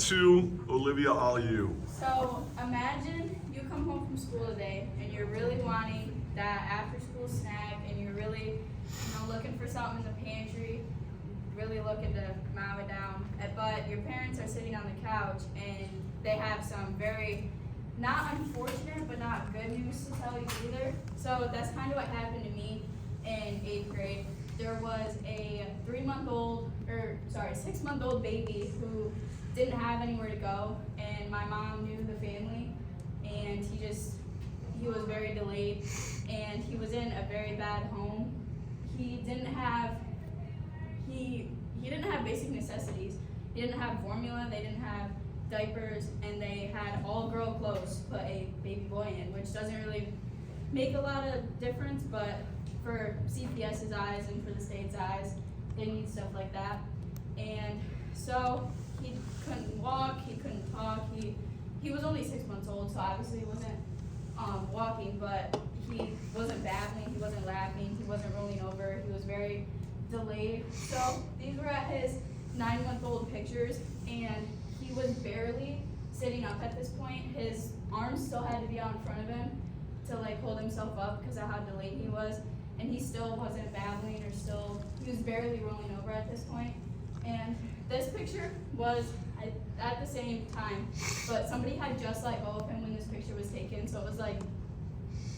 to Olivia, all you. So imagine you come home from school today and you're really wanting that after school snack and you're really, looking for something in the pantry, really looking to mow it down. But your parents are sitting on the couch and they have some very, not unfortunate, but not good news to tell you either. So that's kind of what happened to me in 8th grade. There was a 6-month-old baby who didn't have anywhere to go, and my mom knew the family, and he was very delayed, and he was in a very bad home. He didn't have basic necessities. He didn't have formula, they didn't have diapers, and they had all girl clothes to put a baby boy in, which doesn't really make a lot of difference, but for CPS's eyes and for the state's eyes, they need stuff like that. And so he couldn't walk, he couldn't talk, he was only 6 months old, so obviously he wasn't walking, but he wasn't babbling, he wasn't laughing, he wasn't rolling over, he was very delayed. So these were at his 9-month-old pictures, and he was barely sitting up at this point. His arms still had to be out in front of him to hold himself up because of how delayed he was, and he still wasn't babbling he was barely rolling over at this point. And this picture was at the same time, but somebody had just let go of him when this picture was taken, so it was like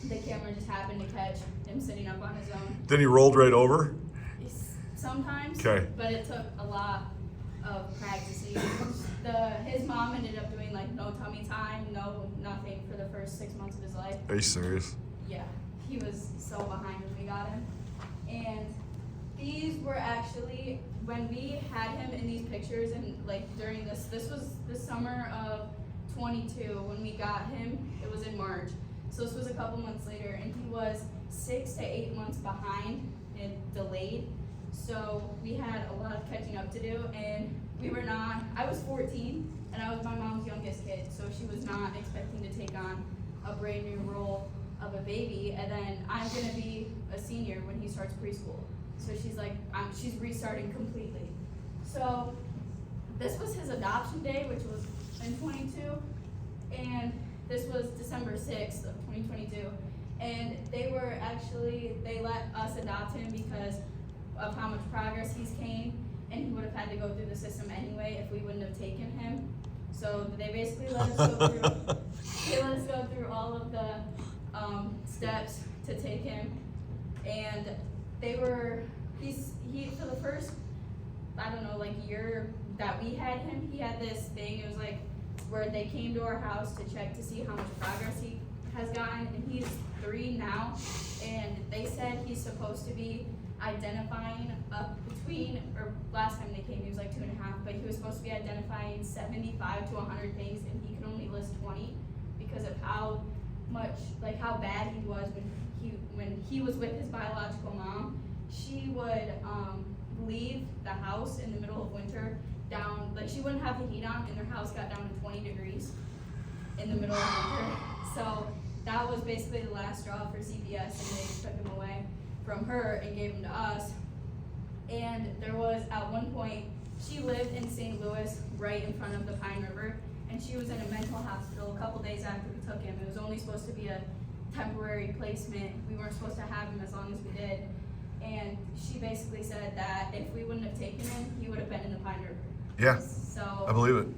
the camera just happened to catch him sitting up on his own. Then he rolled right over? Sometimes, okay. But it took a lot of practicing. His mom ended up doing no tummy time, nothing for the first 6 months of his life. Are you serious? Yeah, he was so behind when we got him. And these were actually, when we had him in these pictures, and during this was the summer of 22 when we got him. It was in March, so this was a couple months later, and he was 6 to 8 months behind and delayed. So we had a lot of catching up to do, and I was 14, and I was my mom's youngest kid, so she was not expecting to take on a brand new role of a baby, and then I'm gonna be a senior when he starts preschool. So she's restarting completely. So this was his adoption day, which was in 22, and this was December 6th of 2022, and they let us adopt him because of how much progress he's gained, and he would have had to go through the system anyway if we wouldn't have taken him. So they basically let us go through all of the steps to take him, and for the first, year that we had him, he had this thing, it was where they came to our house to check to see how much progress he has gotten, and he's 3 now, and they said he's supposed to be identifying last time they came he was 2.5, but he was supposed to be identifying 75 to 100 things, and he can only list 20 because of how bad he was when he was with his biological mom. She would leave the house in the middle of winter down, she wouldn't have the heat on, and their house got down to 20 degrees in the middle of winter. So that was basically the last straw for CPS, and they took him away from her and gave him to us. And there was, at one point, she lived in St. Louis, right in front of the Pine River, and she was in a mental hospital a couple days after we took him. It was only supposed to be a temporary placement. We weren't supposed to have him as long as we did. And she basically said that if we wouldn't have taken him, he would have been in the Pine River. Yeah, so I believe it.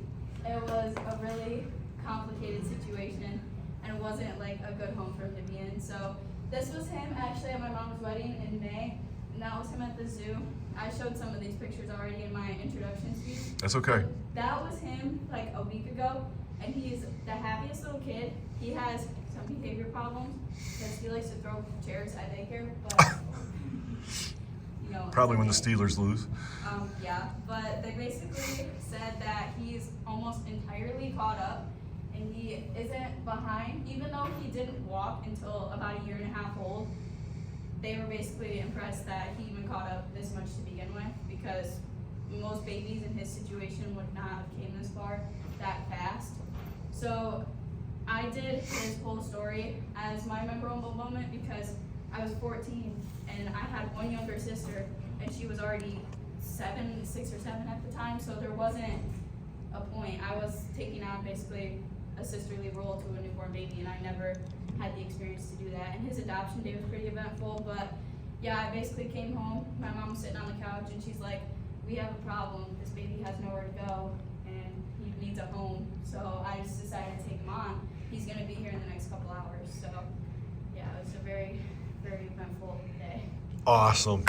It was a really complicated situation, and it wasn't a good home for him to be in. So this was him actually at my mom's wedding in May, and that was him at the zoo. I showed some of these pictures already in my introduction speech. That's okay. That was him a week ago, and he's the happiest little kid. He has some behavior problems because he likes to throw chairs at daycare, but probably when the Steelers lose. Yeah, but they basically said that he's almost entirely caught up, and he isn't behind, even though he didn't walk until about 1.5 years old. They were basically impressed that he even caught up this much to begin with, because most babies in his situation would not have came this far that fast. So I did his whole story as my memorable moment because I was 14 and I had one younger sister, and she was already 6 or 7 at the time, so there wasn't a point. I taking on basically a sisterly role to a newborn baby, and I never had the experience to do that. And his adoption day was pretty eventful, but yeah, I basically came home, my mom was sitting on the couch, and she's like, we have a problem, this baby has nowhere to go, and he needs a home, so I just decided to take him on. He's gonna be here in the next couple hours, so yeah, it was a very, very eventful day. Awesome.